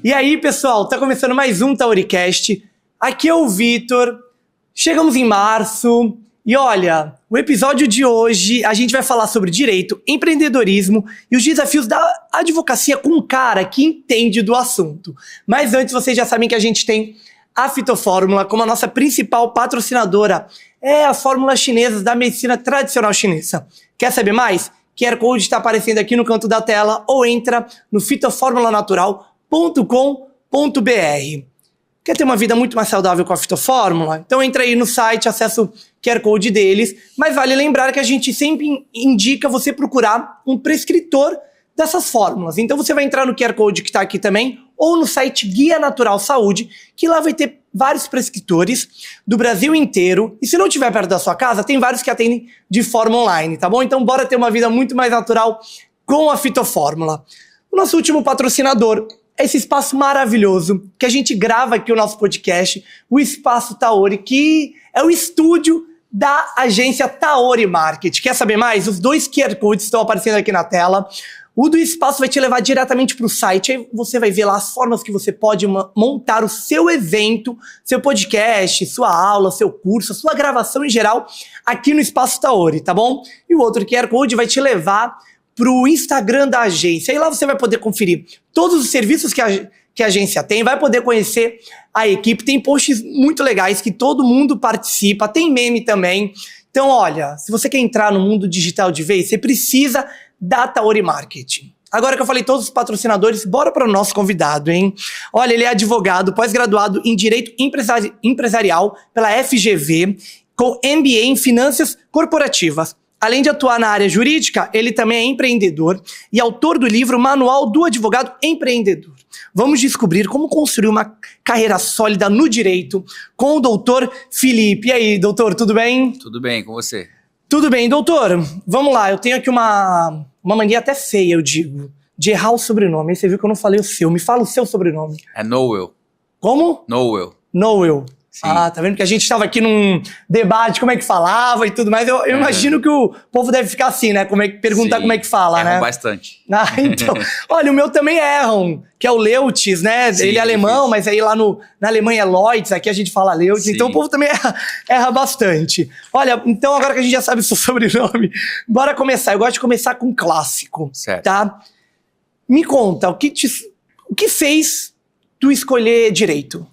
E aí, pessoal, tá começando mais um Tauricast. Aqui é o Vitor. Chegamos em março e olha, o episódio de hoje a gente vai falar sobre direito, empreendedorismo e os desafios da advocacia com um cara que entende do assunto. Mas antes, vocês já sabem que a gente tem a Fitofórmula como a nossa principal patrocinadora. É as fórmulas chinesas da medicina tradicional chinesa. Quer saber mais? QR Code está aparecendo aqui no canto da tela ou entra no fitoformulanatural.com.br. Quer ter uma vida muito mais saudável com a Fitofórmula? Então entra aí no site, acessa o QR Code deles, mas vale lembrar que a gente sempre indica você procurar um prescritor dessas fórmulas. Então você vai entrar no QR Code que está aqui também, ou no site Guia Natural Saúde, que lá vai ter vários prescritores do Brasil inteiro. E se não estiver perto da sua casa, tem vários que atendem de forma online, tá bom? Então bora ter uma vida muito mais natural com a Fitofórmula. O nosso último patrocinador é esse espaço maravilhoso que a gente grava aqui o nosso podcast, o Espaço Taori, que é o estúdio da agência Taori Marketing. Quer saber mais? Os dois QR Codes estão aparecendo aqui na tela. O do espaço vai te levar diretamente para o site, aí você vai ver lá as formas que você pode montar o seu evento, seu podcast, sua aula, seu curso, a sua gravação em geral, aqui no Espaço Taori, tá bom? E o outro QR Code vai te levar para o Instagram da agência, e lá você vai poder conferir todos os serviços que a agência tem, vai poder conhecer a equipe, tem posts muito legais que todo mundo participa, tem meme também. Então, olha, se você quer entrar no mundo digital de vez, você precisa da Taori Marketing. Agora que eu falei todos os patrocinadores, bora para o nosso convidado, hein? Olha, ele é advogado, pós-graduado em Direito Empresarial pela FGV, com MBA em Finanças Corporativas. Além de atuar na área jurídica, ele também é empreendedor e autor do livro Manual do Advogado Empreendedor. Vamos descobrir como construir uma carreira sólida no direito com o doutor Felipe. E aí, doutor, tudo bem? Tudo bem, com você? Tudo bem, doutor. Vamos lá, eu tenho aqui uma mania até feia, eu digo, de errar o sobrenome. Aí você viu que eu não falei o seu. Me fala o seu sobrenome. É Nowell. Como? Nowell. Nowell. Sim. Ah, tá vendo que a gente estava aqui num debate, como é que falava e tudo mais. Eu imagino que o povo deve ficar assim, né? Perguntar como é que fala, erram né? Bastante. Ah, então. Olha, o meu também erram, que é o Leutz, né? Sim, ele é alemão, difícil. mas aí lá na Alemanha é Leutz, aqui a gente fala Leutz. Sim. Então o povo também erra bastante. Olha, então agora que a gente já sabe o seu sobrenome, bora começar. Eu gosto de começar com um clássico, Certo. tá? Me conta, o que fez tu escolher direito?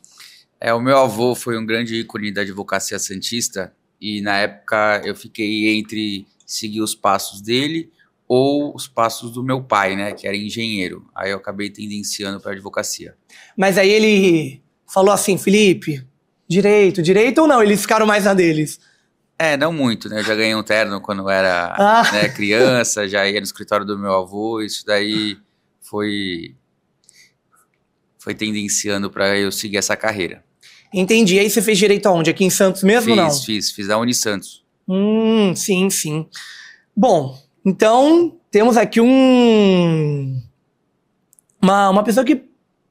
O meu avô foi um grande ícone da advocacia santista e na época eu fiquei entre seguir os passos dele ou os passos do meu pai, né, que era engenheiro. Aí eu acabei tendenciando para advocacia. Mas aí ele falou assim, Felipe, direito ou não? Eles ficaram mais na deles? Não muito, né? Eu já ganhei um terno quando eu era né, criança, já ia no escritório do meu avô, isso daí foi tendenciando para eu seguir essa carreira. Entendi. Aí você fez direito aonde? Aqui em Santos mesmo ou não? Fiz da Unisantos. Sim. Bom, então temos aqui uma pessoa que,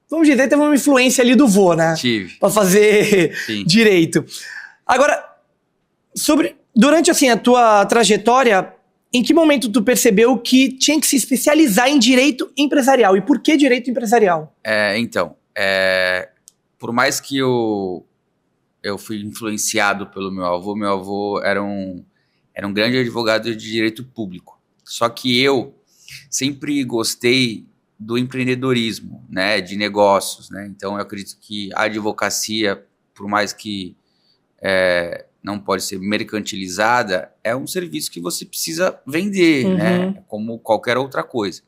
vamos dizer, teve uma influência ali do vô, né? Tive. Pra fazer Sim. direito. Agora, durante assim, a tua trajetória, em que momento tu percebeu que tinha que se especializar em direito empresarial? E por que direito empresarial? Por mais que eu fui influenciado pelo meu avô era um grande advogado de direito público. Só que eu sempre gostei do empreendedorismo, né, de negócios, né? Então eu acredito que a advocacia, por mais que não pode ser mercantilizada, é um serviço que você precisa vender, né? Como qualquer outra coisa.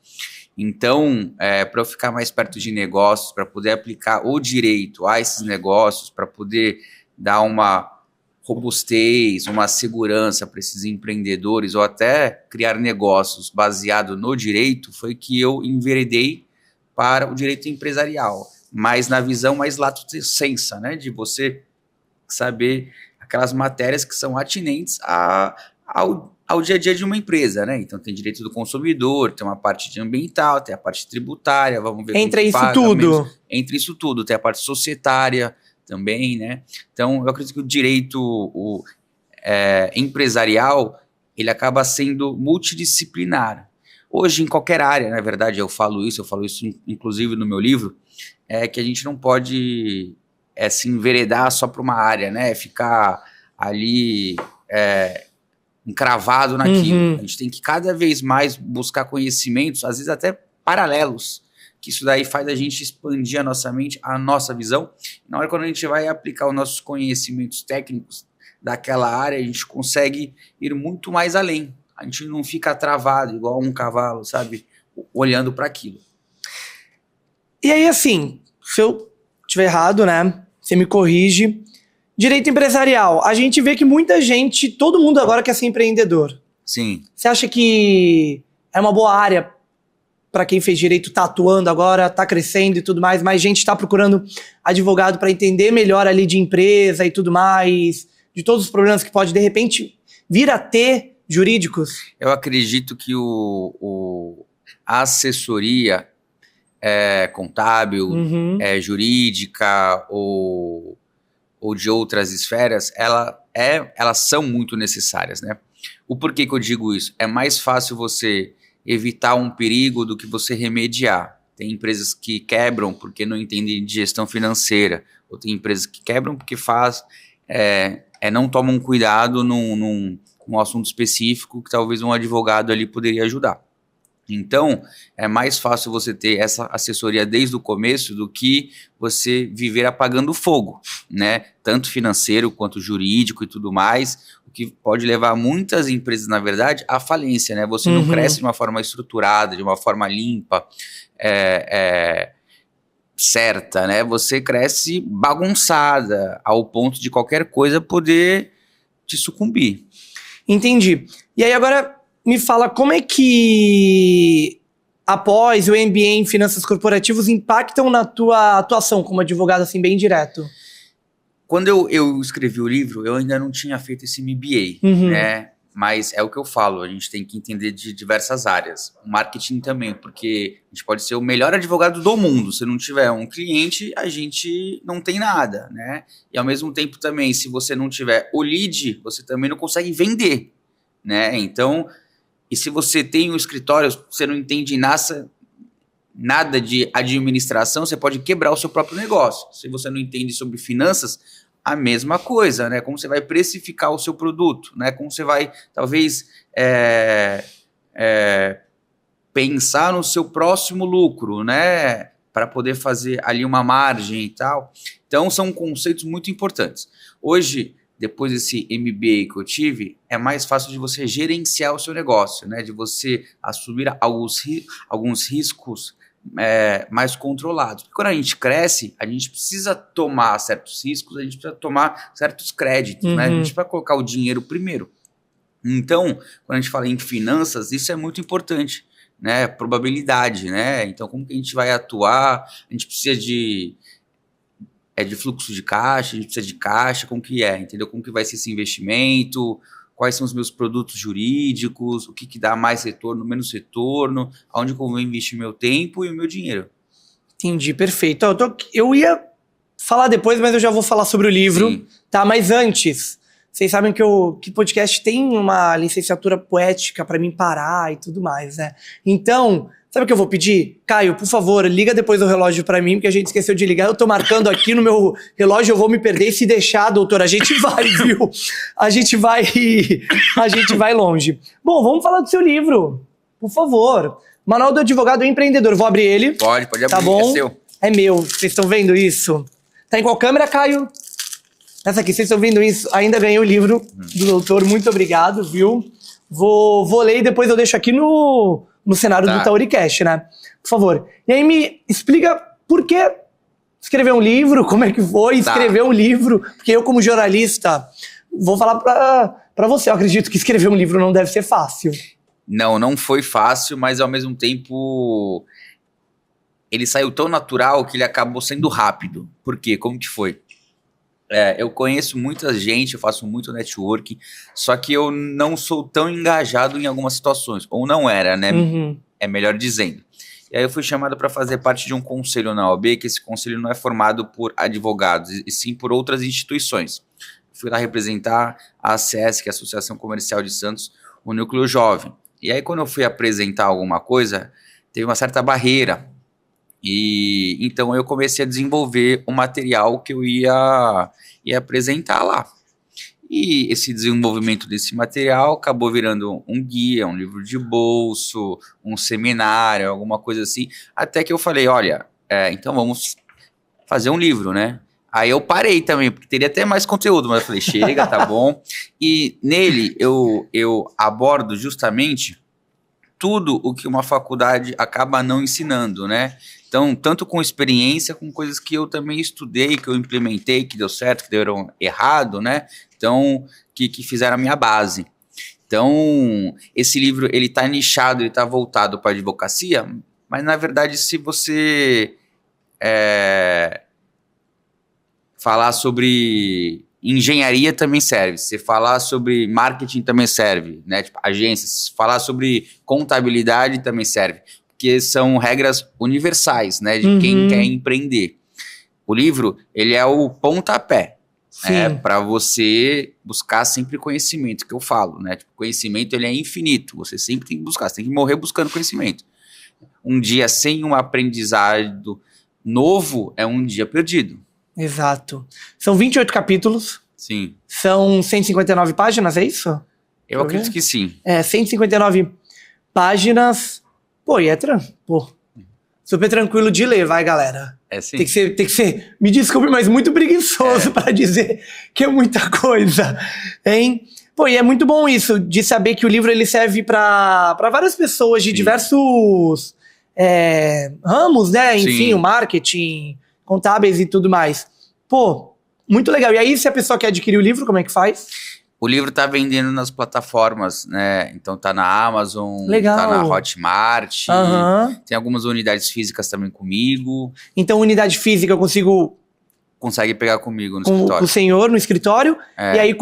Então, para eu ficar mais perto de negócios, para poder aplicar o direito a esses negócios, para poder dar uma robustez, uma segurança para esses empreendedores ou até criar negócios baseado no direito, foi que eu enveredei para o direito empresarial, mas na visão mais lato sensu, né, de você saber aquelas matérias que são atinentes ao dia a dia de uma empresa, né? Então tem direito do consumidor, tem uma parte de ambiental, tem a parte tributária, vamos ver... Entre isso tudo. Entre isso tudo, tem a parte societária também, né? Então eu acredito que o direito empresarial, ele acaba sendo multidisciplinar. Hoje, em qualquer área, na verdade, eu falo isso inclusive no meu livro, é que a gente não pode se enveredar só para uma área, né? Ficar ali encravado naquilo. A gente tem que cada vez mais buscar conhecimentos, às vezes até paralelos, que isso daí faz a gente expandir a nossa mente, a nossa visão. Na hora quando a gente vai aplicar os nossos conhecimentos técnicos daquela área, a gente consegue ir muito mais além. A gente não fica travado igual um cavalo, sabe? Olhando para aquilo. E aí, assim, se eu estiver errado, né? Você me corrige. Direito empresarial. A gente vê que muita gente, todo mundo agora quer ser empreendedor. Sim. Você acha que é uma boa área para quem fez direito, tá atuando agora, tá crescendo e tudo mais, mais gente está procurando advogado para entender melhor ali de empresa e tudo mais, de todos os problemas que pode, de repente, vir a ter jurídicos? Eu acredito que a assessoria contábil, jurídica ou de outras esferas, elas são muito necessárias, né? O porquê que eu digo isso? É mais fácil você evitar um perigo do que você remediar. Tem empresas que quebram porque não entendem de gestão financeira, ou tem empresas que quebram porque não tomam cuidado num assunto específico que talvez um advogado ali poderia ajudar. Então, é mais fácil você ter essa assessoria desde o começo do que você viver apagando fogo, né? Tanto financeiro quanto jurídico e tudo mais, o que pode levar muitas empresas, na verdade, à falência, né? Você não cresce de uma forma estruturada, de uma forma limpa, certa, né? Você cresce bagunçada, ao ponto de qualquer coisa poder te sucumbir. Entendi. E aí agora me fala como é que após o MBA em Finanças Corporativas impactam na tua atuação como advogado, assim, bem direto? Quando eu escrevi o livro, eu ainda não tinha feito esse MBA, né? Mas é o que eu falo, a gente tem que entender de diversas áreas. O marketing também, porque a gente pode ser o melhor advogado do mundo. Se não tiver um cliente, a gente não tem nada, né? E ao mesmo tempo também, se você não tiver o lead, você também não consegue vender, né? Então, e se você tem um escritório, você não entende nada de administração, você pode quebrar o seu próprio negócio. Se você não entende sobre finanças, a mesma coisa, né? Como você vai precificar o seu produto, né? Como você vai, talvez, pensar no seu próximo lucro, né? Para poder fazer ali uma margem e tal. Então, são conceitos muito importantes. Hoje, depois desse MBA que eu tive, é mais fácil de você gerenciar o seu negócio, né? De você assumir alguns riscos mais controlados. Porque quando a gente cresce, a gente precisa tomar certos riscos, a gente precisa tomar certos créditos, né? A gente vai colocar o dinheiro primeiro. Então, quando a gente fala em finanças, isso é muito importante, né? Probabilidade, né? Então, como que a gente vai atuar? A gente precisa de fluxo de caixa, a gente precisa de caixa, como que entendeu? Como que vai ser esse investimento, quais são os meus produtos jurídicos, o que dá mais retorno, menos retorno, aonde eu vou investir meu tempo e o meu dinheiro. Entendi, perfeito. Eu ia falar depois, mas eu já vou falar sobre o livro. Sim. Tá? Mas antes, vocês sabem que podcast tem uma licenciatura poética para mim parar e tudo mais, né? Então, sabe o que eu vou pedir? Caio, por favor, liga depois o relógio pra mim, porque a gente esqueceu de ligar. Eu tô marcando aqui no meu relógio, eu vou me perder. Se deixar, doutor, a gente vai, viu? A gente vai longe. Bom, vamos falar do seu livro, por favor. Manual do Advogado Empreendedor. Vou abrir ele. Pode abrir, tá bom? É seu. É meu. Vocês estão vendo isso? Tá em qual câmera, Caio? Essa aqui, vocês estão vendo isso? Ainda ganhei o livro do doutor. Muito obrigado, viu? Vou ler e depois eu deixo aqui no cenário do Tauricast, né? Por favor. E aí me explica por que escrever um livro, como é que foi escrever um livro, porque eu como jornalista vou falar pra você, eu acredito que escrever um livro não deve ser fácil. Não foi fácil, mas ao mesmo tempo ele saiu tão natural que ele acabou sendo rápido. Por quê? Como que foi? Eu conheço muita gente, eu faço muito networking, só que eu não sou tão engajado em algumas situações, ou não era, né? É melhor dizendo. E aí eu fui chamado para fazer parte de um conselho na OAB, que esse conselho não é formado por advogados, e sim por outras instituições. Fui lá representar a ACS, que é a Associação Comercial de Santos, o Núcleo Jovem. E aí, quando eu fui apresentar alguma coisa, teve uma certa barreira. E então eu comecei a desenvolver o material que eu ia apresentar lá. E esse desenvolvimento desse material acabou virando um guia, um livro de bolso, um seminário, alguma coisa assim. Até que eu falei, olha, então vamos fazer um livro, né? Aí eu parei também, porque teria até mais conteúdo, mas eu falei, chega, tá bom. E nele eu abordo justamente tudo o que uma faculdade acaba não ensinando, né? Então, tanto com experiência, com coisas que eu também estudei, que eu implementei, que deu certo, que deram errado, né? Então, que fizeram a minha base. Então, esse livro, ele tá nichado, ele tá voltado para advocacia, mas, na verdade, se você falar sobre engenharia também serve, se falar sobre marketing também serve, né? Tipo, agências, se falar sobre contabilidade também serve, porque são regras universais, né? De quem quer empreender. O livro, ele é o pontapé, para você buscar sempre conhecimento, que eu falo, né? Tipo, conhecimento, ele é infinito, você sempre tem que buscar, você tem que morrer buscando conhecimento. Um dia sem um aprendizado novo é um dia perdido. Exato. São 28 capítulos. Sim. São 159 páginas, é isso? Eu acredito que sim. 159 páginas. Pô, e super tranquilo de ler, vai, galera. Sim. Tem que ser, me desculpe, mas muito preguiçoso para dizer que é muita coisa, hein? Pô, e é muito bom isso, de saber que o livro ele serve para várias pessoas de diversos ramos, né? Enfim, o marketing, contábeis e tudo mais. Pô, muito legal. E aí, se a pessoa quer adquirir o livro, como é que faz? O livro tá vendendo nas plataformas, né? Então tá na Amazon, legal. Tá na Hotmart, tem algumas unidades físicas também comigo. Então, unidade física eu consigo... Consegue pegar comigo no escritório. Com o senhor no escritório. E aí,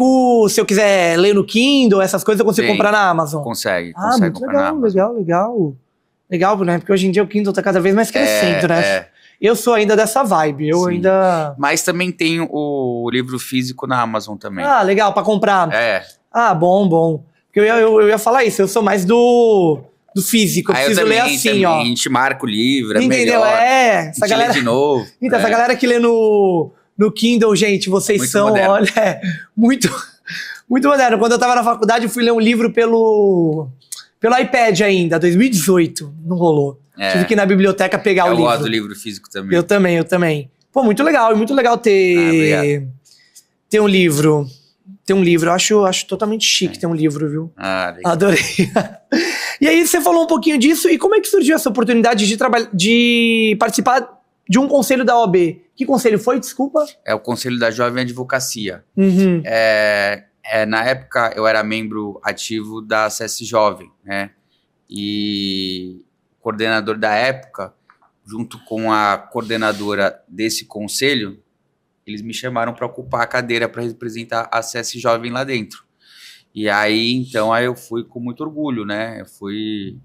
se eu quiser ler no Kindle, essas coisas, eu consigo comprar na Amazon. Consegue muito comprar legal, na Amazon. Legal, né? Porque hoje em dia o Kindle tá cada vez mais crescendo, né? Eu sou ainda dessa vibe, Mas também tem o livro físico na Amazon também. Ah, legal, pra comprar. Ah, bom. Porque eu ia falar isso, eu sou mais do físico, eu preciso ler assim, ó. A gente marca o livro, é entendeu? Melhor. Essa galera... lê de novo. Então, essa galera que lê no Kindle, gente, vocês muito são, moderno. Olha, muito moderno. Quando eu tava na faculdade, eu fui ler um livro pelo iPad ainda, 2018, não rolou. Tive que ir na biblioteca pegar o livro. Eu gosto do livro físico também. Eu também. Pô, muito legal ter um livro. Ter um livro, eu acho totalmente chique ter um livro, viu? Legal. Adorei. E aí, você falou um pouquinho disso, e como é que surgiu essa oportunidade de participar de um conselho da OAB? Que conselho foi, desculpa? É o Conselho da Jovem Advocacia. Na época, eu era membro ativo da CS Jovem, né? E o coordenador da época, junto com a coordenadora desse conselho, eles me chamaram para ocupar a cadeira para representar a CS Jovem lá dentro. E aí, então, eu fui com muito orgulho, né? Foi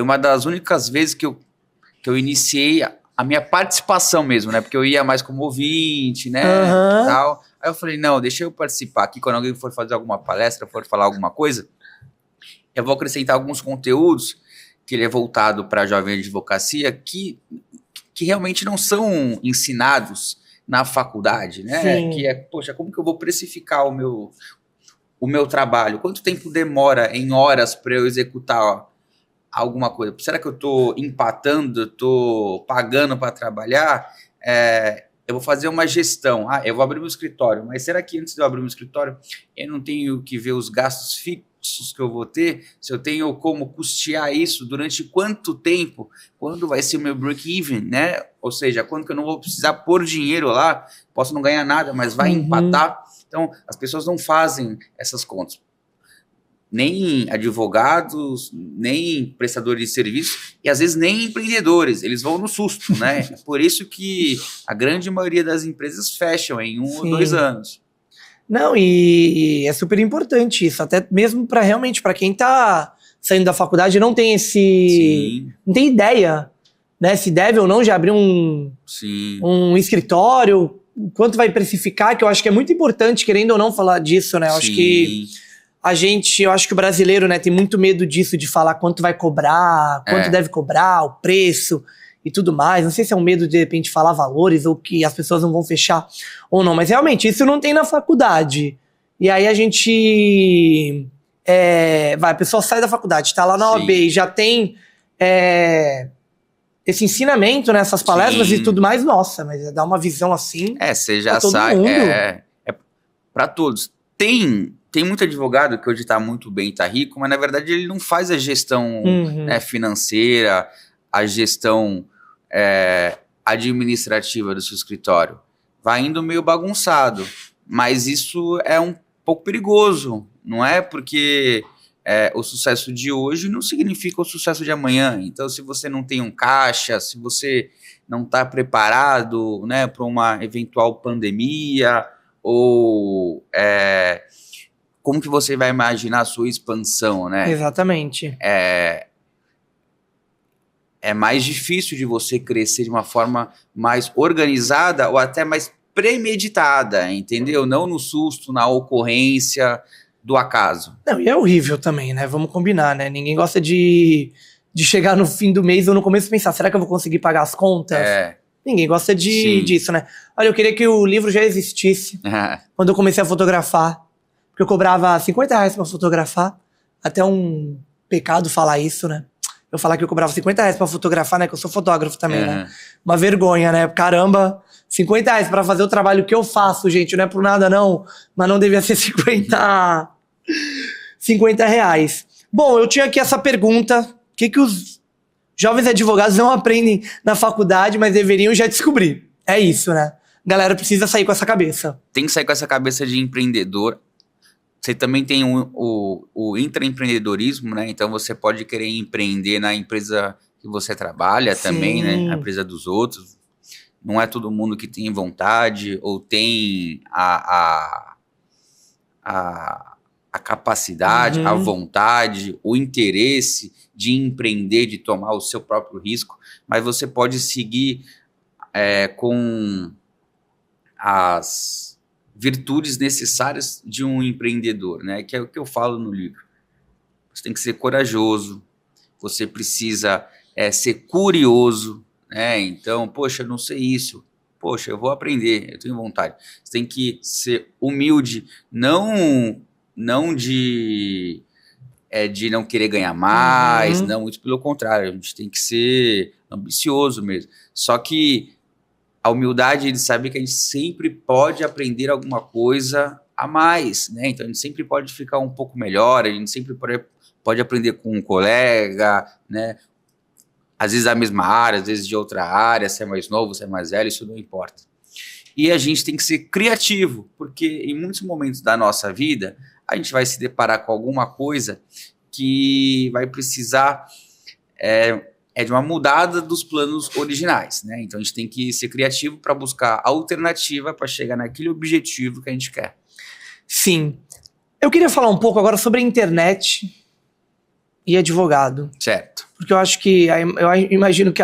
uma das únicas vezes que eu iniciei a minha participação mesmo, né? Porque eu ia mais como ouvinte, né? Tal. Aí eu falei, não, deixa eu participar aqui. Quando alguém for fazer alguma palestra, for falar alguma coisa, eu vou acrescentar alguns conteúdos que ele é voltado para a jovem advocacia que realmente não são ensinados na faculdade, né? Sim. Que poxa, como que eu vou precificar o meu trabalho? Quanto tempo demora em horas para eu executar alguma coisa? Será que eu estou empatando, estou pagando para trabalhar? Eu vou fazer uma gestão. Eu vou abrir meu escritório, mas será que antes de eu abrir meu escritório eu não tenho que ver os gastos fixos que eu vou ter? Se eu tenho como custear isso, durante quanto tempo? Quando vai ser o meu break-even, né? Ou seja, quando que eu não vou precisar pôr dinheiro lá, posso não ganhar nada, mas vai empatar. Então, as pessoas não fazem essas contas. Nem advogados, nem prestadores de serviço, e às vezes nem empreendedores, eles vão no susto, né? É por isso que a grande maioria das empresas fecham em 1 ou 2 anos. Não, e é super importante isso, até mesmo para realmente, para quem tá saindo da faculdade, não tem não tem ideia, né? Se deve ou não já abrir um escritório, quanto vai precificar, que eu acho que é muito importante, querendo ou não, falar disso, né? Eu acho que eu acho que o brasileiro, né, tem muito medo disso, de falar quanto vai cobrar, quanto deve cobrar, o preço e tudo mais. Não sei se é um medo de repente falar valores ou que as pessoas não vão fechar ou não, mas realmente isso não tem na faculdade. E aí a gente a pessoa sai da faculdade, tá lá na OAB e já tem esse ensinamento, né, essas palestras e tudo mais, nossa, mas dá uma visão assim. Você já sai. É para todos. Tem muito advogado que hoje tá muito bem, tá rico, mas na verdade ele não faz a gestão né, financeira, a gestão administrativa do seu escritório. Vai indo meio bagunçado, mas isso é um pouco perigoso, não é? Porque o sucesso de hoje não significa o sucesso de amanhã. Então, se você não tem um caixa, se você não está preparado, né, para uma eventual pandemia, ou como que você vai imaginar a sua expansão, né? Exatamente. É mais difícil de você crescer de uma forma mais organizada ou até mais premeditada, entendeu? Não no susto, na ocorrência do acaso. Não, e é horrível também, né? Vamos combinar, né? Ninguém gosta de chegar no fim do mês ou no começo e pensar, será que eu vou conseguir pagar as contas? Ninguém gosta disso, né? Olha, eu queria que o livro já existisse quando eu comecei a fotografar, porque eu cobrava R$50 pra fotografar, até um pecado falar isso, né? Eu falar que eu cobrava R$50 pra fotografar, né? Que eu sou fotógrafo também, né? Uma vergonha, né? Caramba, R$50 pra fazer o trabalho que eu faço, gente. Não é por nada, não. Mas não devia ser R$50. Bom, eu tinha aqui essa pergunta. O que os jovens advogados não aprendem na faculdade, mas deveriam já descobrir? É isso, né? Galera precisa sair com essa cabeça. Tem que sair com essa cabeça de empreendedor. Você também tem o intraempreendedorismo, né? Então você pode querer empreender na empresa que você trabalha também, né? Na empresa dos outros. Não é todo mundo que tem vontade ou tem a capacidade, a vontade, o interesse de empreender, de tomar o seu próprio risco, mas você pode seguir com as virtudes necessárias de um empreendedor, né? Que é o que eu falo no livro. Você tem que ser corajoso, você precisa ser curioso, né? Então, poxa, eu não sei isso. Poxa, eu vou aprender, eu tenho vontade. Você tem que ser humilde, não de não querer ganhar mais, não, muito pelo contrário, a gente tem que ser ambicioso mesmo. Só que a humildade, ele sabe que a gente sempre pode aprender alguma coisa a mais, né? Então a gente sempre pode ficar um pouco melhor, a gente sempre pode aprender com um colega, né? Às vezes da mesma área, às vezes de outra área, se é mais novo, se é mais velho, isso não importa. E a gente tem que ser criativo, porque em muitos momentos da nossa vida, a gente vai se deparar com alguma coisa que vai precisar de uma mudada dos planos originais, né? Então a gente tem que ser criativo para buscar alternativa para chegar naquele objetivo que a gente quer. Sim. Eu queria falar um pouco agora sobre a internet e advogado. Certo. Porque eu acho que, eu imagino que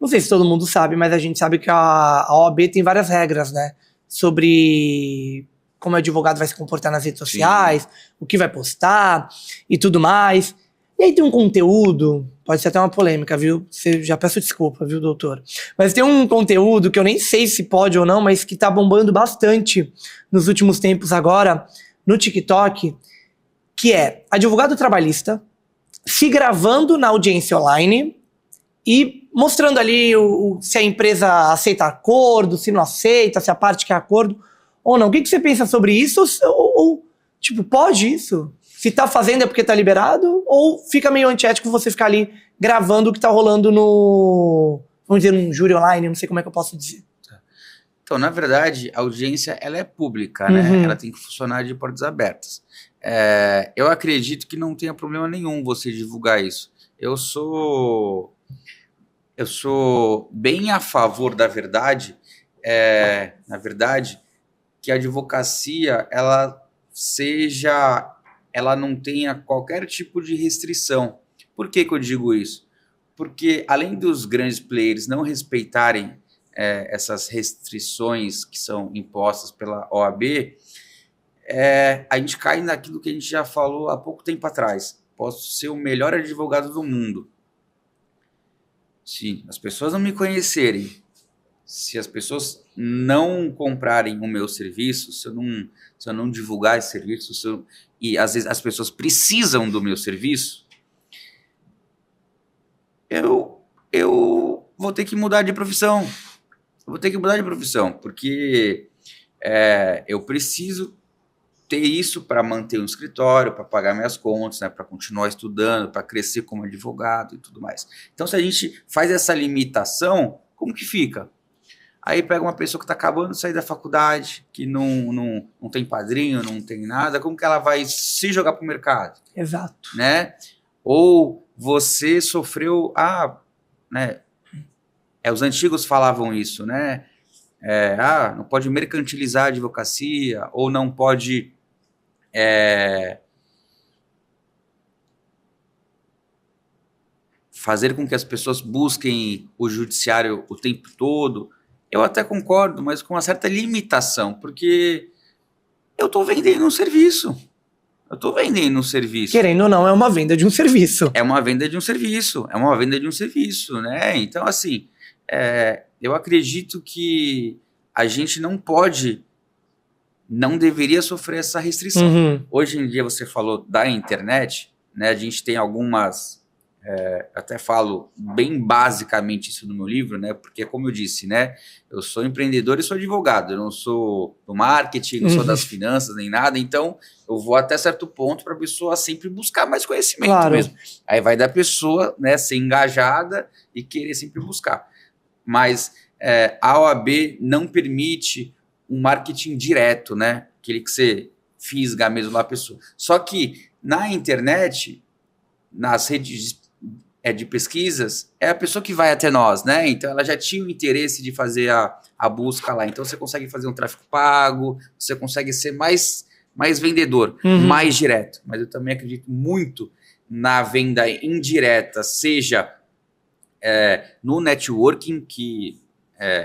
não sei se todo mundo sabe, mas a gente sabe que a OAB tem várias regras, né? Sobre como o advogado vai se comportar nas redes sociais, o que vai postar e tudo mais. E aí tem um conteúdo, pode ser até uma polêmica, viu? Já peço desculpa, viu, doutor? Mas tem um conteúdo que eu nem sei se pode ou não, mas que tá bombando bastante nos últimos tempos agora, no TikTok, que é advogado trabalhista se gravando na audiência online e mostrando ali se a empresa aceita acordo, se não aceita, se a parte quer acordo ou não. O que você pensa sobre isso? Ou tipo, pode isso? Se tá fazendo é porque tá liberado? Ou fica meio antiético você ficar ali gravando o que tá rolando vamos dizer, num júri online, não sei como é que eu posso dizer. Então, na verdade, a audiência, ela é pública, né? Ela tem que funcionar de portas abertas. Eu acredito que não tenha problema nenhum você divulgar isso. Eu sou bem a favor da verdade, na verdade, que a advocacia, ela não tenha qualquer tipo de restrição. Por que eu digo isso? Porque além dos grandes players não respeitarem essas restrições que são impostas pela OAB, a gente cai naquilo que a gente já falou há pouco tempo atrás. Posso ser o melhor advogado do mundo. Se as pessoas não me conhecerem, se as pessoas não comprarem o meu serviço, se eu não divulgar esse serviço, e às vezes as pessoas precisam do meu serviço, eu vou ter que mudar de profissão. Eu vou ter que mudar de profissão, porque eu preciso ter isso para manter um escritório, para pagar minhas contas, né, para continuar estudando, para crescer como advogado e tudo mais. Então, se a gente faz essa limitação, como que fica? Aí pega uma pessoa que está acabando de sair da faculdade, que não tem padrinho, não tem nada, como que ela vai se jogar para o mercado? Exato. Né? Ou você sofreu... né? Os antigos falavam isso, né? Não pode mercantilizar a advocacia, ou não pode fazer com que as pessoas busquem o judiciário o tempo todo. Eu até concordo, mas com uma certa limitação, porque eu estou vendendo um serviço. Querendo ou não, é uma venda de um serviço. É uma venda de um serviço, né? Então, assim, eu acredito que a gente não deveria sofrer essa restrição. Uhum. Hoje em dia, você falou da internet, né? A gente tem algumas... até falo bem basicamente isso no meu livro, né? Porque, como eu disse, né? Eu sou empreendedor e sou advogado. Eu não sou do marketing, não sou das finanças, nem nada. Então, eu vou até certo ponto para a pessoa sempre buscar mais conhecimento mesmo. Aí vai da pessoa, né, ser engajada e querer sempre buscar. Mas a OAB não permite um marketing direto, né? Aquele que você fisga mesmo lá a pessoa. Só que na internet, nas redes de pesquisas, é a pessoa que vai até nós, né? Então ela já tinha o interesse de fazer a busca lá. Então você consegue fazer um tráfego pago, você consegue ser mais vendedor, mais direto. Mas eu também acredito muito na venda indireta, seja no networking, que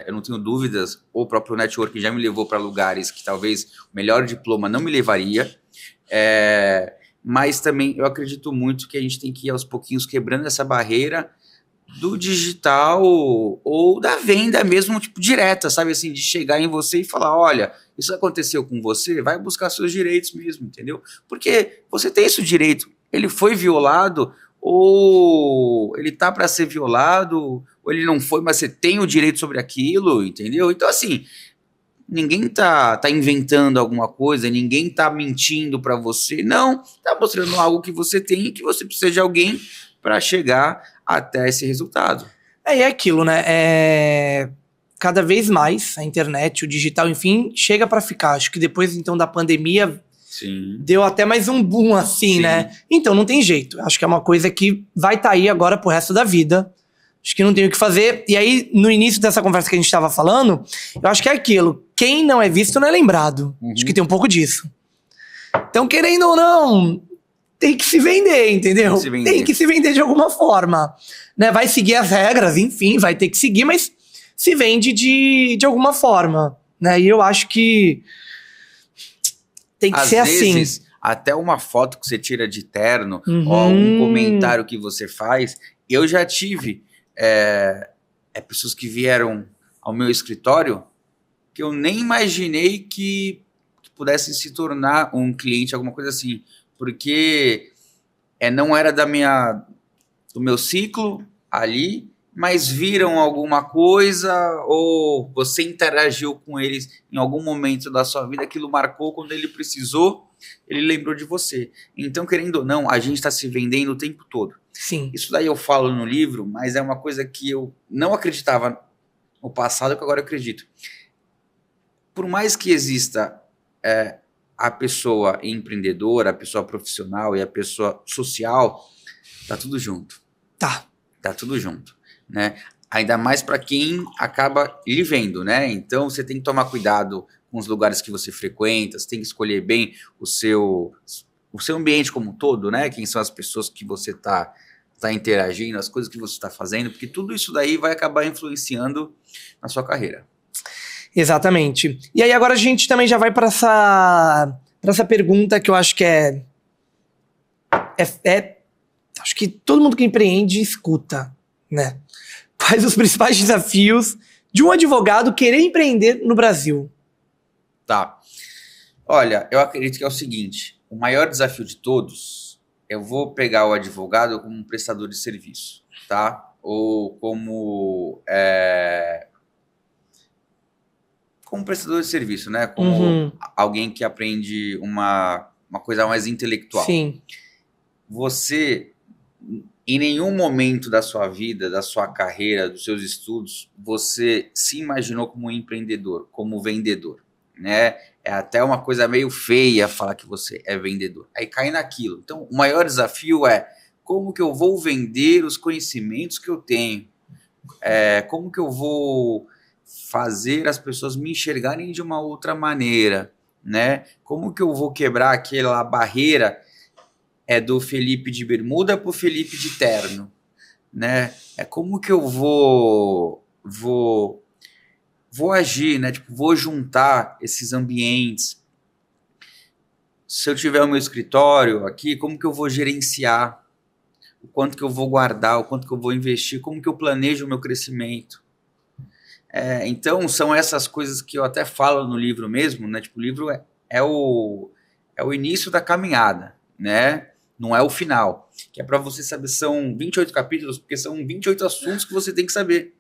eu não tenho dúvidas, o próprio networking já me levou para lugares que talvez o melhor diploma não me levaria, mas também eu acredito muito que a gente tem que ir aos pouquinhos quebrando essa barreira do digital ou da venda mesmo, tipo, direta, sabe, assim, de chegar em você e falar, olha, isso aconteceu com você, vai buscar seus direitos mesmo, entendeu? Porque você tem esse direito, ele foi violado, ou ele tá para ser violado, ou ele não foi, mas você tem o direito sobre aquilo, entendeu? Então, assim, ninguém tá inventando alguma coisa, ninguém tá mentindo para você, não, tá mostrando algo que você tem e que você precisa de alguém para chegar até esse resultado. E é aquilo, né? Cada vez mais a internet, o digital, enfim, chega para ficar. Acho que depois, então, da pandemia, sim, deu até mais um boom, assim, sim, né? Então, não tem jeito. Acho que é uma coisa que vai estar aí agora pro resto da vida. Acho que não tem o que fazer. E aí, no início dessa conversa que a gente estava falando, eu acho que é aquilo. Quem não é visto não é lembrado. Acho que tem um pouco disso. Então, querendo ou não, tem que se vender, entendeu? Tem que se vender de alguma forma. Né? Vai seguir as regras, enfim, vai ter que seguir, mas se vende de alguma forma. Né? E eu acho que tem que ser assim. Às vezes, até uma foto que você tira de terno, ou algum comentário que você faz, eu já tive pessoas que vieram ao meu escritório que eu nem imaginei que pudessem se tornar um cliente, alguma coisa assim, porque não era do meu ciclo ali, mas viram alguma coisa, ou você interagiu com eles em algum momento da sua vida, aquilo marcou, quando ele precisou, ele lembrou de você. Então, querendo ou não, a gente está se vendendo o tempo todo. Sim. Isso daí eu falo no livro, mas é uma coisa que eu não acreditava no passado, que agora eu acredito. Por mais que exista a pessoa empreendedora, a pessoa profissional e a pessoa social, tá tudo junto. Tá tudo junto, né? Ainda mais para quem acaba lhe vendo, né? Então você tem que tomar cuidado com os lugares que você frequenta, você tem que escolher bem o seu ambiente como um todo, né? Quem são as pessoas que você tá interagindo, as coisas que você está fazendo, porque tudo isso daí vai acabar influenciando na sua carreira. Exatamente. E aí agora a gente também já vai para para essa pergunta que eu acho que acho que todo mundo que empreende escuta, né? Quais os principais desafios de um advogado querer empreender no Brasil? Tá. Olha, eu acredito que é o seguinte, o maior desafio de todos, eu vou pegar o advogado como um prestador de serviço, tá? Ou como prestador de serviço, né? Como alguém que aprende uma coisa mais intelectual. Sim. Você, em nenhum momento da sua vida, da sua carreira, dos seus estudos, você se imaginou como um empreendedor, como vendedor, né? É até uma coisa meio feia falar que você é vendedor. Aí cai naquilo. Então, o maior desafio é como que eu vou vender os conhecimentos que eu tenho? Como que eu vou fazer as pessoas me enxergarem de uma outra maneira, né? Como que eu vou quebrar aquela barreira do Felipe de bermuda para o Felipe de terno, né? Como que eu vou agir, né? Tipo, vou juntar esses ambientes. Se eu tiver o meu escritório aqui, como que eu vou gerenciar? O quanto que eu vou guardar, o quanto que eu vou investir, como que eu planejo o meu crescimento? Então, são essas coisas que eu até falo no livro mesmo, né? Tipo, o livro é o início da caminhada, né? Não é o final. Que é para você saber, são 28 capítulos, porque são 28 assuntos que você tem que saber.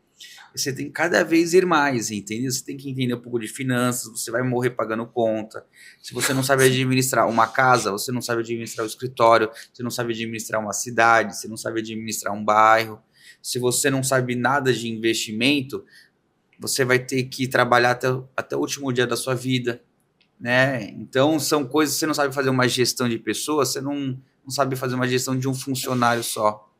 Você tem que cada vez ir mais, entendeu? Você tem que entender um pouco de finanças, você vai morrer pagando conta. Se você não sabe administrar uma casa, você não sabe administrar o escritório, você não sabe administrar uma cidade, você não sabe administrar um bairro. Se você não sabe nada de investimento, você vai ter que trabalhar até o último dia da sua vida, né? Então, são coisas, você não sabe fazer uma gestão de pessoas, você não sabe fazer uma gestão de um funcionário só.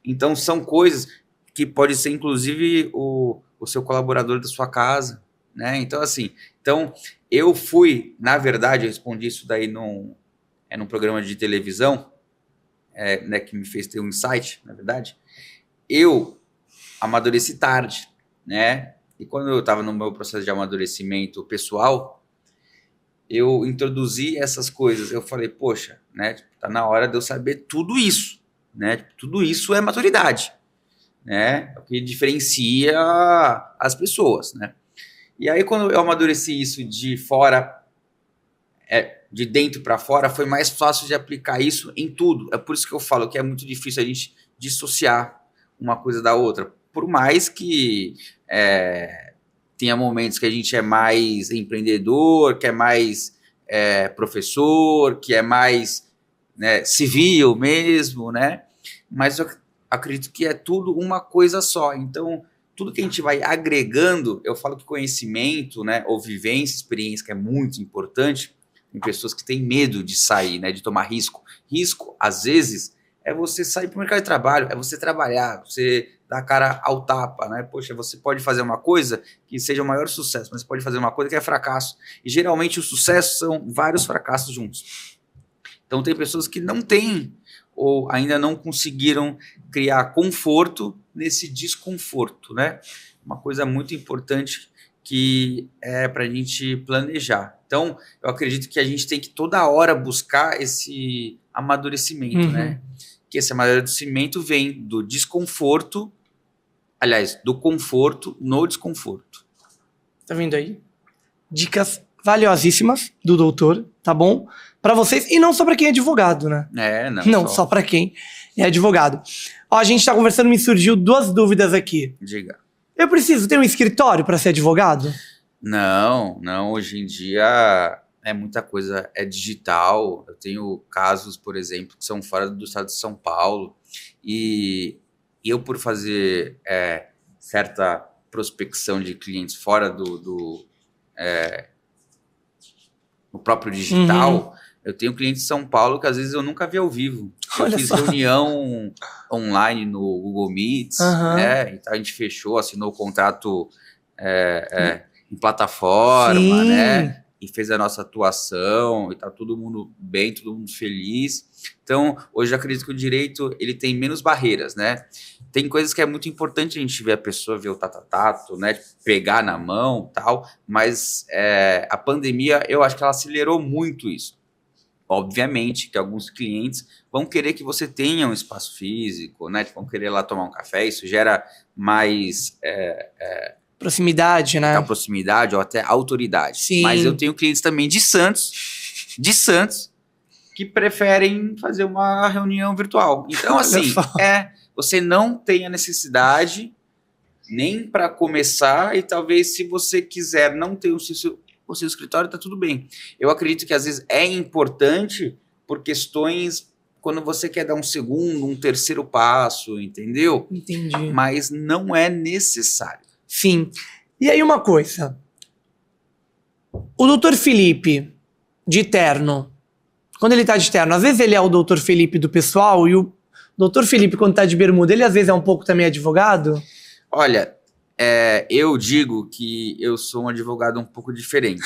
Então, são coisas que pode ser, inclusive, o seu colaborador da sua casa, né? Então, assim, eu fui, na verdade, eu respondi isso daí num programa de televisão, né, que me fez ter um insight, na verdade. Eu amadureci tarde, né? E quando eu estava no meu processo de amadurecimento pessoal, eu introduzi essas coisas. Eu falei, poxa, né? Tá na hora de eu saber tudo isso, né? Tudo isso é maturidade, né? É o que diferencia as pessoas, né? E aí, quando eu amadureci isso de fora, de dentro para fora, foi mais fácil de aplicar isso em tudo. É por isso que eu falo que é muito difícil a gente dissociar uma coisa da outra. Por mais que tenha momentos que a gente é mais empreendedor, que é mais professor, que é mais, né, civil mesmo, né? Mas eu acredito que é tudo uma coisa só. Então, tudo que a gente vai agregando, eu falo que conhecimento, né, ou vivência, experiência, que é muito importante. Tem pessoas que têm medo de sair, né, de tomar risco. Risco, às vezes, é você sair para o mercado de trabalho, é você trabalhar, você dar a cara ao tapa, né? Poxa, você pode fazer uma coisa que seja o maior sucesso, mas você pode fazer uma coisa que é fracasso. E geralmente o sucesso são vários fracassos juntos. Então tem pessoas que não têm ou ainda não conseguiram criar conforto nesse desconforto, né? Uma coisa muito importante que é para a gente planejar. Então, eu acredito que a gente tem que toda hora buscar esse amadurecimento, né? Que esse amadurecimento vem do desconforto, aliás, do conforto no desconforto. Tá vendo aí? Dicas valiosíssimas do doutor, tá bom? Para vocês, e não só para quem é advogado, né? Não só para quem é advogado. Ó, a gente tá conversando, me surgiu 2 dúvidas aqui. Diga. Eu preciso ter um escritório para ser advogado? Não, hoje em dia muita coisa é digital. Eu tenho casos, por exemplo, que são fora do estado de São Paulo, e eu, por fazer certa prospecção de clientes fora do próprio digital, eu tenho clientes de São Paulo que às vezes eu nunca vi ao vivo. Eu fiz reunião online no Google Meets, né? Então a gente fechou, assinou o contrato em plataforma, né? e fez a nossa atuação, e tá todo mundo bem, todo mundo feliz. Então, hoje eu acredito que o direito, ele tem menos barreiras, né? Tem coisas que é muito importante a gente ver a pessoa, ver o tato, né? Pegar na mão, tal, mas a pandemia, eu acho que ela acelerou muito isso. Obviamente que alguns clientes vão querer que você tenha um espaço físico, né? Vão querer lá tomar um café, isso gera mais... proximidade, né? Proximidade ou até autoridade. Sim. Mas eu tenho clientes também de Santos, que preferem fazer uma reunião virtual. Então, assim, você não tem a necessidade nem para começar e talvez se você quiser não ter o seu escritório, tá tudo bem. Eu acredito que às vezes é importante por questões quando você quer dar um segundo, um terceiro passo, entendeu? Entendi. Mas não é necessário. Sim. E aí uma coisa. O doutor Felipe, de terno, quando ele tá de terno, às vezes ele é o doutor Felipe do pessoal e o doutor Felipe, quando tá de bermuda, ele às vezes é um pouco também advogado? Olha, eu digo que eu sou um advogado um pouco diferente.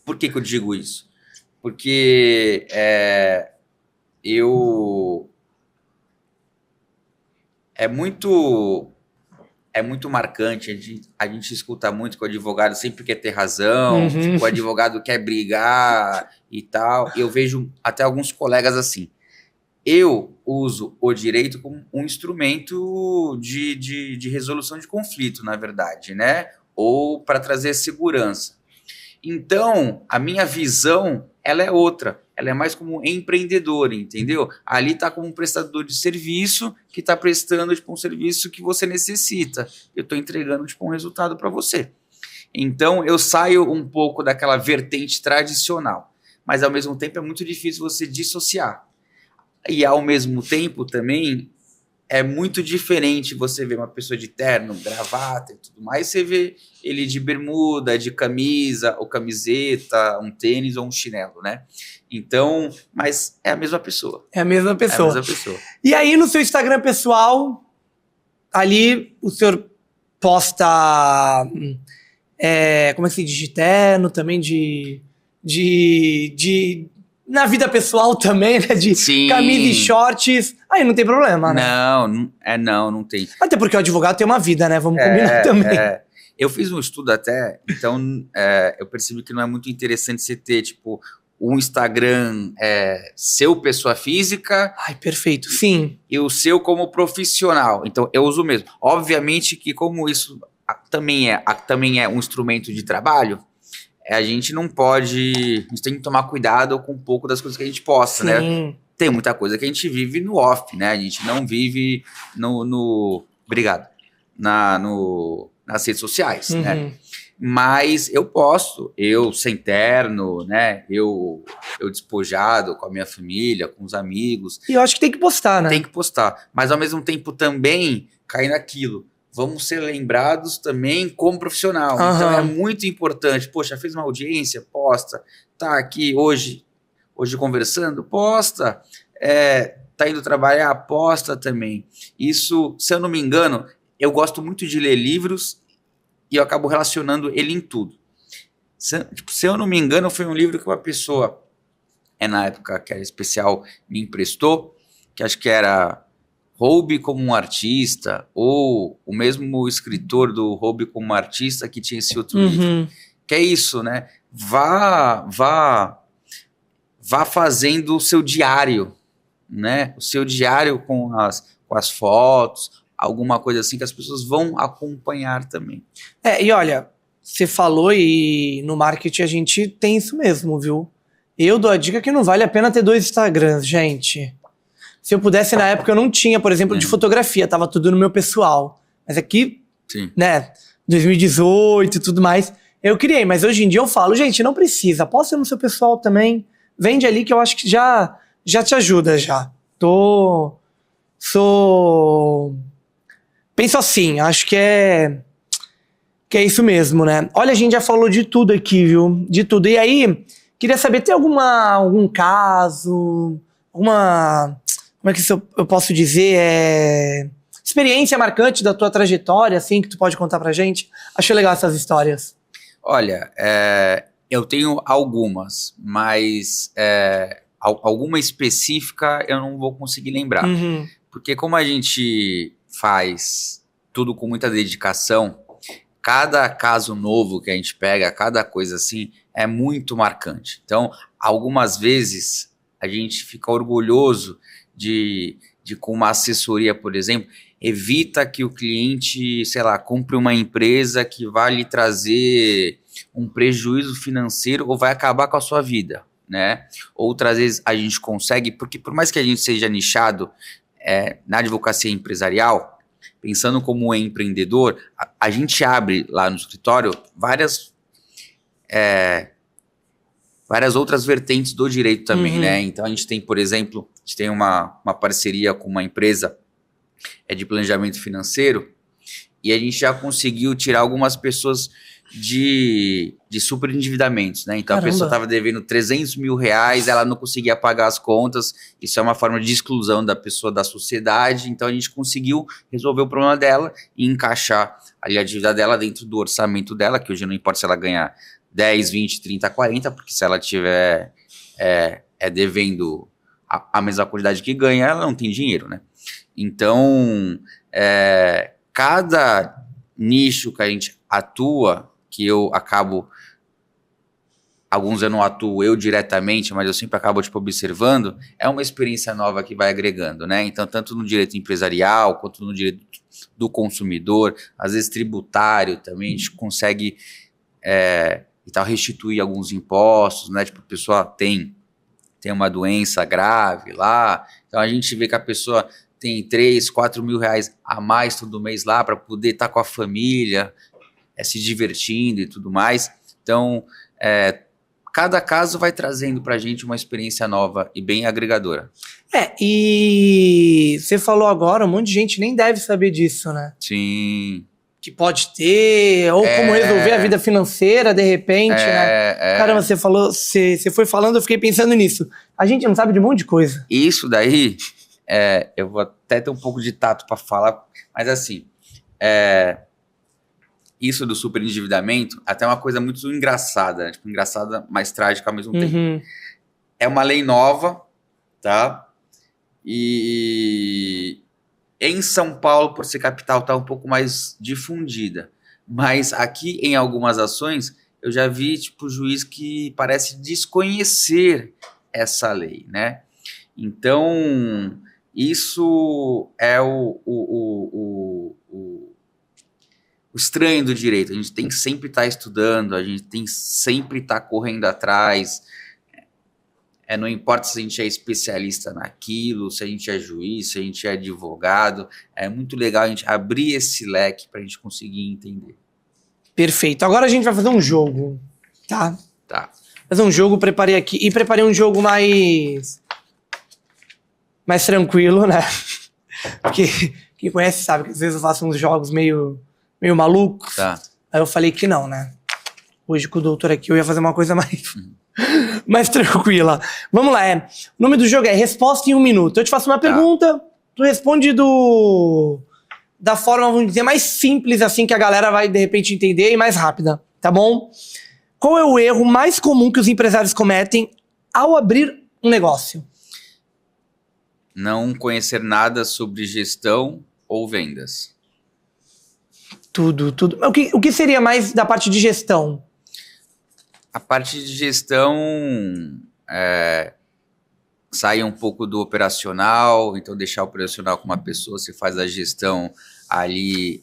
Por que eu digo isso? Porque é muito marcante, a gente escuta muito que o advogado sempre quer ter razão, o advogado quer brigar e tal. Eu vejo até alguns colegas assim. Eu uso o direito como um instrumento de resolução de conflito, na verdade, né? Ou para trazer segurança. Então, a minha visão, ela é outra. Ela é mais como empreendedor, entendeu? Ali está como um prestador de serviço que está prestando um serviço que você necessita. Eu estou entregando um resultado para você. Então, eu saio um pouco daquela vertente tradicional. Mas, ao mesmo tempo, é muito difícil você dissociar. E, ao mesmo tempo, também, é muito diferente você ver uma pessoa de terno, gravata e tudo mais, você vê ele de bermuda, de camisa ou camiseta, um tênis ou um chinelo, né? Então, mas é a mesma pessoa. É a mesma pessoa. É a mesma pessoa. E aí, no seu Instagram pessoal, ali o senhor posta, como é que se diz, de terno, também na vida pessoal também, né? De Sim. Camisa e shorts. Aí não tem problema, né? Não tem. Até porque o advogado tem uma vida, né? Vamos combinar também. Eu fiz um estudo até, então eu percebi que não é muito interessante você ter, tipo, um Instagram seu pessoa física. Ai, perfeito, sim. E o seu como profissional. Então, eu uso mesmo. Obviamente que como isso também é um instrumento de trabalho, a gente não pode... A gente tem que tomar cuidado com um pouco das coisas que a gente posta, sim, né? Tem muita coisa que a gente vive no off, né? A gente não vive obrigado. Nas redes sociais, né? Mas eu posto, eu sem terno, né? Eu despojado com a minha família, com os amigos. E eu acho que tem que postar, né? Tem que postar. Mas ao mesmo tempo também cair naquilo. Vamos ser lembrados também como profissional. Então é muito importante. Poxa, fez uma audiência? Posta. Tá aqui hoje conversando? Posta. Tá indo trabalhar? Posta também. Isso, se eu não me engano, eu gosto muito de ler livros e eu acabo relacionando ele em tudo. Se eu não me engano, foi um livro que uma pessoa, na época que era especial, me emprestou, que acho que era Roube como um Artista, ou o mesmo escritor do Roube como um Artista que tinha esse outro livro. Que é isso, né? Vá fazendo o seu diário, né? O seu diário com as fotos, alguma coisa assim que as pessoas vão acompanhar também. E olha, você falou e no marketing a gente tem isso mesmo, viu? Eu dou a dica que não vale a pena ter 2 Instagrams, gente. Se eu pudesse, na época eu não tinha, por exemplo, de fotografia, tava tudo no meu pessoal. Mas aqui, né, 2018 e tudo mais, eu criei. Mas hoje em dia eu falo, gente, não precisa, posta no seu pessoal também, vende ali que eu acho que já te ajuda já. Penso assim, acho que é isso mesmo, né? Olha, a gente já falou de tudo aqui, viu? De tudo. E aí, queria saber, tem algum caso, como é que eu posso dizer, experiência marcante da tua trajetória, assim, que tu pode contar pra gente? Achei legal essas histórias. Olha, Eu tenho algumas, mas alguma específica eu não vou conseguir lembrar. Uhum. Porque como a gente faz tudo com muita dedicação, cada caso novo que a gente pega, cada coisa assim, é muito marcante. Então, algumas vezes, a gente fica orgulhoso de com uma assessoria, por exemplo, evita que o cliente, sei lá, compre uma empresa que vai lhe trazer um prejuízo financeiro ou vai acabar com a sua vida, né? Outras vezes a gente consegue, porque por mais que a gente seja nichado na advocacia empresarial, pensando como empreendedor, a gente abre lá no escritório várias outras vertentes do direito também, né? Então a gente tem, por exemplo, a gente tem uma parceria com uma empresa de planejamento financeiro e a gente já conseguiu tirar algumas pessoas de super endividamentos, né? Então Caramba. a pessoa estava devendo 300 mil reais, ela não conseguia pagar as contas, isso é uma forma de exclusão da pessoa da sociedade, então a gente conseguiu resolver o problema dela e encaixar ali a dívida dela dentro do orçamento dela, que hoje não importa se ela ganhar 10, 20, 30, 40, porque se ela tiver devendo a mesma quantidade que ganha, ela não tem dinheiro, né? Então, cada nicho que a gente atua, que eu acabo, alguns eu não atuo eu diretamente, mas eu sempre acabo observando, é uma experiência nova que vai agregando, né? Então, tanto no direito empresarial, quanto no direito do consumidor, às vezes tributário também, a gente consegue restituir alguns impostos, né? Tipo, a pessoa tem uma doença grave lá, então a gente vê que a pessoa tem 3, 4 mil reais a mais todo mês lá para poder estar com a família, se divertindo e tudo mais. Então, cada caso vai trazendo para a gente uma experiência nova e bem agregadora. E você falou agora, um monte de gente nem deve saber disso, né? Sim. Que pode ter, ou como resolver a vida financeira, de repente, né? Caramba, você falou, você foi falando, eu fiquei pensando nisso. A gente não sabe de um monte de coisa. Isso daí, eu vou até ter um pouco de tato para falar, mas assim, isso do superendividamento, até uma coisa muito engraçada, né? Tipo, engraçada, mas trágica ao mesmo tempo. É uma lei nova, tá? E em São Paulo, por ser capital, está um pouco mais difundida. Mas aqui, em algumas ações, eu já vi tipo juiz que parece desconhecer essa lei, né? Então, isso é o estranho do direito. A gente tem que sempre estar estudando, a gente tem que sempre estar correndo atrás. Não importa se a gente é especialista naquilo, se a gente é juiz, se a gente é advogado. É muito legal a gente abrir esse leque para a gente conseguir entender. Perfeito. Agora a gente vai fazer um jogo, tá? Tá. Fazer um jogo, preparei aqui. E preparei um jogo mais tranquilo, né? Porque quem conhece sabe que às vezes eu faço uns jogos meio malucos. Tá. Aí eu falei que não, né? Hoje com o doutor aqui eu ia fazer uma coisa mais tranquila. Vamos lá, o nome do jogo é Resposta em 1 Minuto. Eu te faço uma pergunta, tu responde da forma, vamos dizer, mais simples, assim, que a galera vai, de repente, entender e mais rápida, tá bom? Qual é o erro mais comum que os empresários cometem ao abrir um negócio? Não conhecer nada sobre gestão ou vendas. Tudo. O que seria mais da parte de gestão? A parte de gestão sai um pouco do operacional, então deixar o operacional com uma pessoa, você faz a gestão ali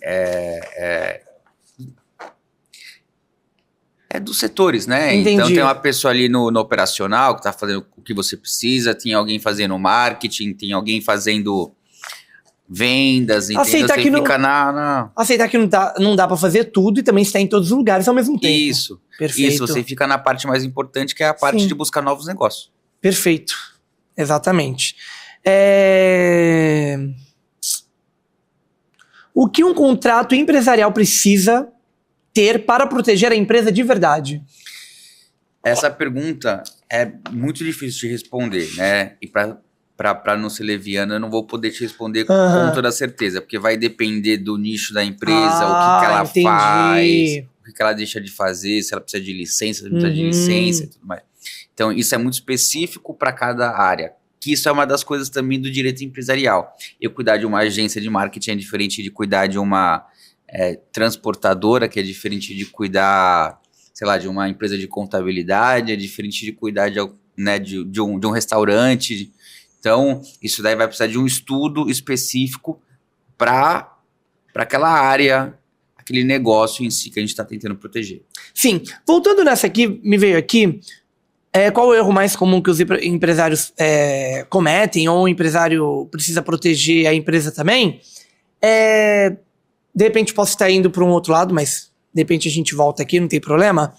dos setores, né? Entendi. Então tem uma pessoa ali no operacional que está fazendo o que você precisa, tem alguém fazendo marketing, tem alguém fazendo vendas, entendeu? Aceitar que Aceitar que não dá pra fazer tudo e também estar em todos os lugares ao mesmo tempo. Isso. Perfeito. Isso, você fica na parte mais importante, que é a parte de buscar novos negócios. Perfeito. Exatamente. O que um contrato empresarial precisa ter para proteger a empresa de verdade? Essa pergunta é muito difícil de responder, né? E para não ser leviano, eu não vou poder te responder com toda certeza, porque vai depender do nicho da empresa, o que ela faz, que ela deixa de fazer, se ela precisa de licença, se não precisa de licença e tudo mais. Então, isso é muito específico para cada área. Que isso é uma das coisas também do direito empresarial. Eu cuidar de uma agência de marketing é diferente de cuidar de uma transportadora, que é diferente de cuidar, sei lá, de uma empresa de contabilidade, é diferente de cuidar de um restaurante. Então, isso daí vai precisar de um estudo específico para aquela área, aquele negócio em si que a gente está tentando proteger. Sim. Voltando nessa aqui, me veio aqui, qual o erro mais comum que os empresários cometem, ou o empresário precisa proteger a empresa também? De repente posso estar indo para um outro lado, mas de repente a gente volta aqui, não tem problema.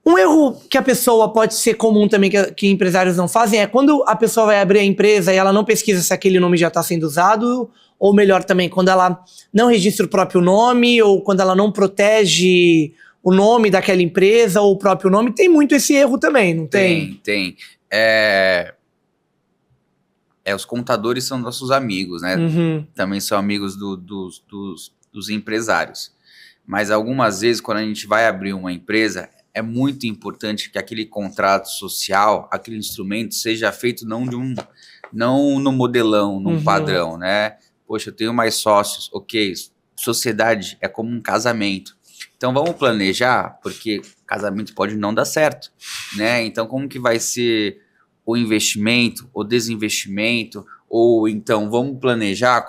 Um erro que a pessoa pode ser comum também, que empresários não fazem, é quando a pessoa vai abrir a empresa e ela não pesquisa se aquele nome já está sendo usado, ou melhor também, quando ela não registra o próprio nome, ou quando ela não protege o nome daquela empresa, ou o próprio nome. Tem muito esse erro também, não tem? Tem. Os contadores são nossos amigos, né? Também são amigos dos empresários. Mas algumas vezes, quando a gente vai abrir uma empresa, é muito importante que aquele contrato social, aquele instrumento, seja feito não no modelão, num padrão, né? Poxa, eu tenho mais sócios, ok. Sociedade é como um casamento. Então vamos planejar, porque casamento pode não dar certo, né? Então como que vai ser o investimento, o desinvestimento, ou então vamos planejar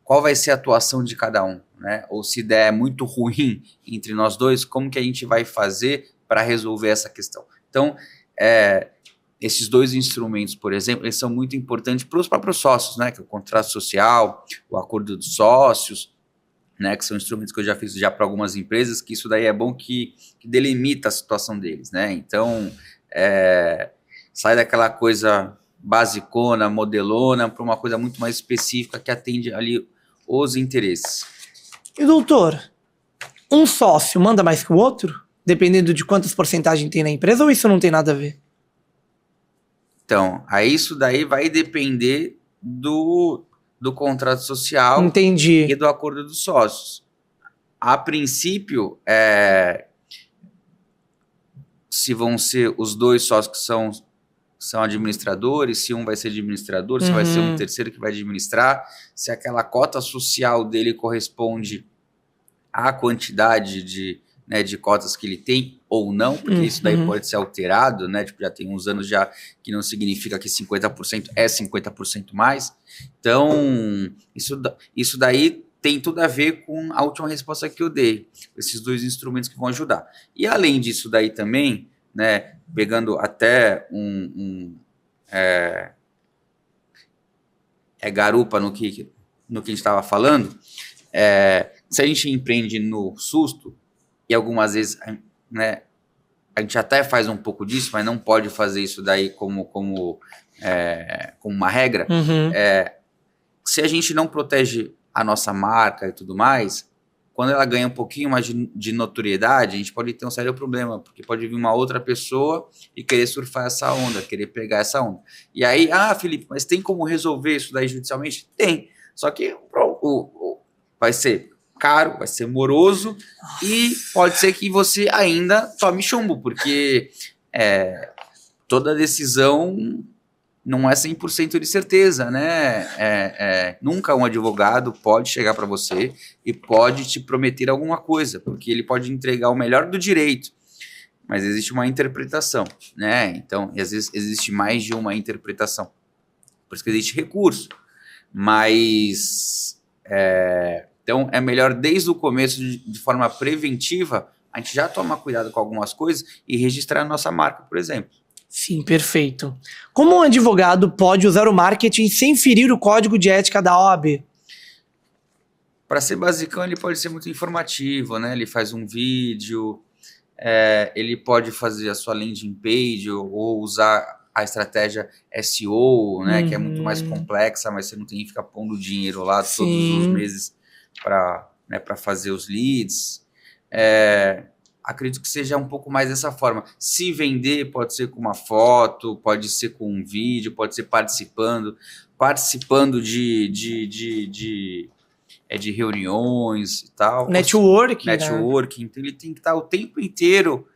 qual vai ser a atuação de cada um, né? Ou se der muito ruim entre nós dois, como que a gente vai fazer para resolver essa questão? Então, esses dois instrumentos, por exemplo, eles são muito importantes para os próprios sócios, né? Que é o contrato social, o acordo dos sócios, né? Que são instrumentos que eu já fiz para algumas empresas, que isso daí é bom que delimita a situação deles, né? Então, sai daquela coisa basicona, modelona, para uma coisa muito mais específica que atende ali os interesses. E doutor, um sócio manda mais que o outro? Dependendo de quantas porcentagens tem na empresa, ou isso não tem nada a ver? Então, aí isso daí vai depender do contrato social. Entendi. E do acordo dos sócios. A princípio, se vão ser os dois sócios que são administradores, se um vai ser administrador, se vai ser um terceiro que vai administrar, se aquela cota social dele corresponde à quantidade de cotas que ele tem ou não, porque isso daí pode ser alterado, né? Tipo, já tem uns anos já que não significa que 50% é 50% mais. Então, isso daí tem tudo a ver com a última resposta que eu dei, esses dois instrumentos que vão ajudar. E além disso daí também, né, pegando até garupa no que a gente estava falando, se a gente empreende no susto, e algumas vezes, né, a gente até faz um pouco disso, mas não pode fazer isso daí como uma regra. Se a gente não protege a nossa marca e tudo mais, quando ela ganha um pouquinho mais de notoriedade, a gente pode ter um sério problema, porque pode vir uma outra pessoa e querer surfar essa onda, querer pegar essa onda. E aí, Felipe, mas tem como resolver isso daí judicialmente? Tem. Só que vai ser caro, vai ser moroso e pode ser que você ainda tome chumbo, porque toda decisão não é 100% de certeza, né? Nunca um advogado pode chegar para você e pode te prometer alguma coisa, porque ele pode entregar o melhor do direito, mas existe uma interpretação, né? Então, às vezes existe mais de uma interpretação, por isso que existe recurso, mas então é melhor desde o começo, de forma preventiva, a gente já tomar cuidado com algumas coisas e registrar a nossa marca, por exemplo. Sim, perfeito. Como um advogado pode usar o marketing sem ferir o código de ética da OAB? Para ser basicão, ele pode ser muito informativo, né? Ele faz um vídeo, ele pode fazer a sua landing page ou usar a estratégia SEO, né? Que é muito mais complexa, mas você não tem que ficar pondo dinheiro lá todos os meses para fazer os leads. Acredito que seja um pouco mais dessa forma. Se vender, pode ser com uma foto, pode ser com um vídeo, pode ser participando de reuniões e tal. Networking, né? Então ele tem que estar o tempo inteiro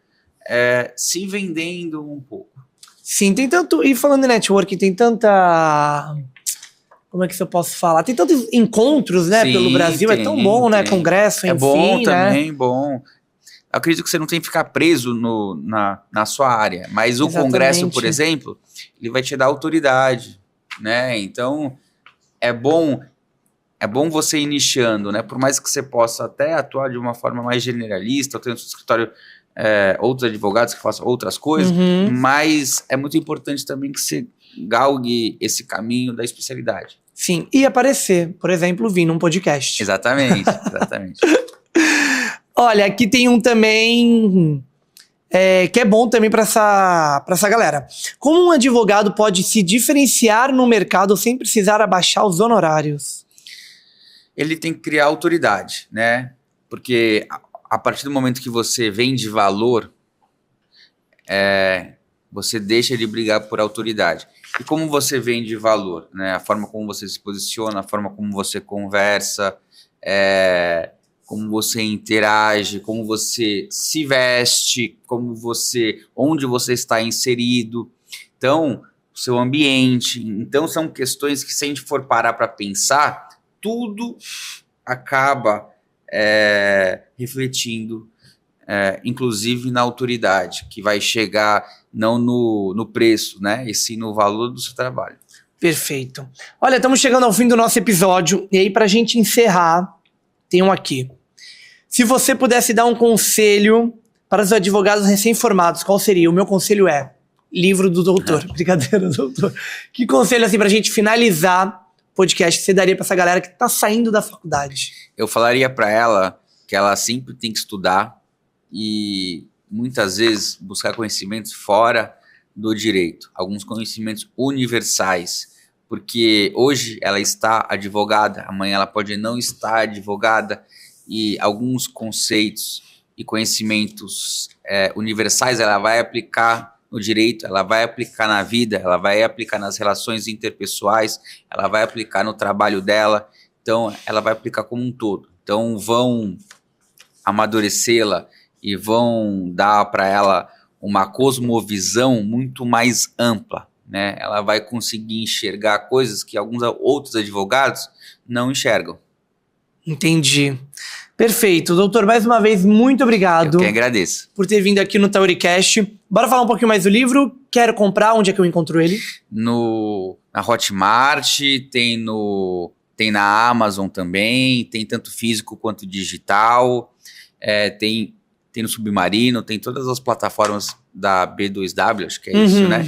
se vendendo um pouco. Sim, tem tanto... E falando em networking, tem tanta... Como é que eu posso falar? Tem tantos encontros, né, Sim, pelo Brasil. É tão bom, né? Congresso, enfim, bom também, né? bom. Eu acredito que você não tem que ficar preso na sua área. Mas o congresso, por exemplo, ele vai te dar autoridade, né? Então, é bom você ir nichando, né? Por mais que você possa até atuar de uma forma mais generalista, ou ter no seu escritório outros advogados que façam outras coisas, mas é muito importante também que você galgue esse caminho da especialidade. Sim, e aparecer, por exemplo, vir num podcast. Exatamente, exatamente. Olha, aqui tem um também que é bom também para essa galera. Como um advogado pode se diferenciar no mercado sem precisar abaixar os honorários? Ele tem que criar autoridade, né? Porque a partir do momento que você vende valor, você deixa de brigar por autoridade. E como você vende valor, né? A forma como você se posiciona, a forma como você conversa, como você interage, como você se veste, onde você está inserido. Então, o seu ambiente. Então, são questões que, se a gente for parar para pensar, tudo acaba refletindo, inclusive na autoridade, que vai chegar não no preço, né, e sim no valor do seu trabalho. Perfeito. Olha, estamos chegando ao fim do nosso episódio, e aí, para a gente encerrar, tem um aqui. Se você pudesse dar um conselho para os advogados recém-formados, qual seria? O meu conselho é livro do doutor. Brincadeira, doutor. Que conselho, assim, para a gente finalizar o podcast, você daria para essa galera que está saindo da faculdade? Eu falaria para ela que ela sempre tem que estudar e muitas vezes buscar conhecimentos fora do direito, alguns conhecimentos universais, porque hoje ela está advogada, amanhã ela pode não estar advogada, e alguns conceitos e conhecimentos universais ela vai aplicar no direito, ela vai aplicar na vida, ela vai aplicar nas relações interpessoais, ela vai aplicar no trabalho dela, então ela vai aplicar como um todo. Então vão amadurecê-la e vão dar para ela uma cosmovisão muito mais ampla, né? Ela vai conseguir enxergar coisas que alguns outros advogados não enxergam. Entendi. Perfeito. Doutor, mais uma vez, muito obrigado. Eu que agradeço. Por ter vindo aqui no Tauricast. Bora falar um pouquinho mais do livro? Quero comprar, onde é que eu encontro ele? Na Hotmart, tem na Amazon também, tem tanto físico quanto digital, tem no Submarino, tem todas as plataformas da B2W, acho que é isso, né?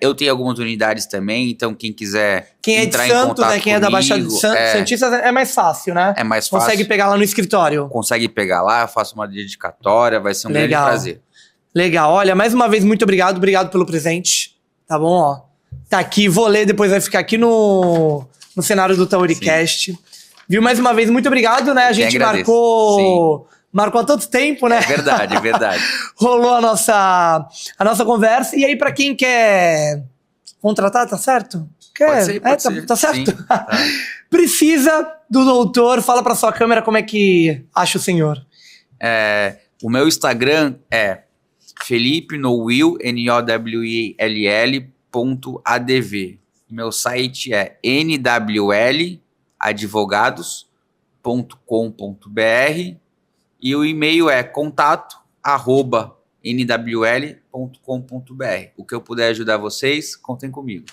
Eu tenho algumas unidades também, então quem quiser entrar em contato né? Quem é da Baixada de Santista é mais fácil, né? É mais fácil. Consegue pegar lá no escritório. Consegue pegar lá, eu faço uma dedicatória, vai ser um grande prazer. Legal. Olha, mais uma vez, muito obrigado. Obrigado pelo presente. Tá bom, ó. Tá aqui, vou ler, depois vai ficar aqui no cenário do Tauricast. Sim. Viu? Mais uma vez, muito obrigado, né? A gente marcou... Sim. Marcou há tanto tempo, né? É verdade, é verdade. Rolou a nossa conversa. E aí, pra quem quer contratar, tá certo? Pode ser. Tá certo? Sim, tá. Precisa do doutor. Fala pra sua câmera como é que acha o senhor. O meu Instagram é Felipe Nowell, NOWELL.adv. Meu site é nwladvogados.com.br. E o e-mail é contato@nwl.com.br. O que eu puder ajudar vocês, contem comigo.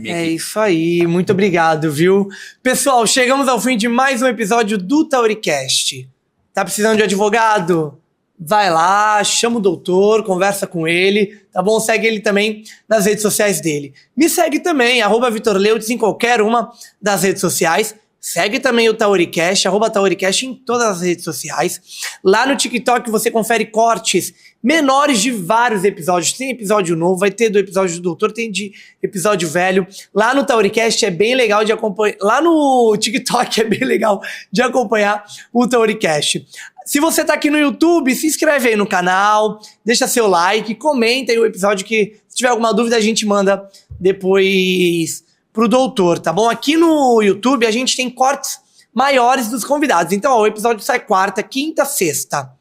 Isso aí, muito obrigado, viu? Pessoal, chegamos ao fim de mais um episódio do Tauricast. Tá precisando de advogado? Vai lá, chama o doutor, conversa com ele, tá bom? Segue ele também nas redes sociais dele. Me segue também, @VitorLeutz em qualquer uma das redes sociais. Segue também o Tauricast, @Tauricast em todas as redes sociais. Lá no TikTok você confere cortes menores de vários episódios. Tem episódio novo, vai ter do episódio do doutor, tem de episódio velho. Lá no Tauricast é bem legal de acompanhar. Lá no TikTok é bem legal de acompanhar o Tauricast. Se você tá aqui no YouTube, se inscreve aí no canal, deixa seu like, comenta aí o episódio que, se tiver alguma dúvida, a gente manda depois pro doutor, tá bom? Aqui no YouTube a gente tem cortes maiores dos convidados. Então, ó, o episódio sai quarta, quinta, sexta,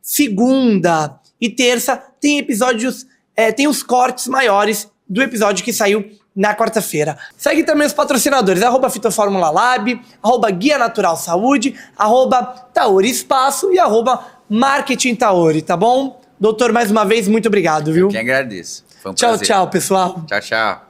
segunda e terça tem episódios, tem os cortes maiores do episódio que saiu na quarta-feira. Segue também os patrocinadores, @Fitoformula-Lab, @Guia Natural Saúde, @Tauri Espaço e @Marketing Tauri, tá bom? Doutor, mais uma vez, muito obrigado, viu? Eu que agradeço. Foi um Tchau, prazer. tchau, pessoal. Tchau, tchau.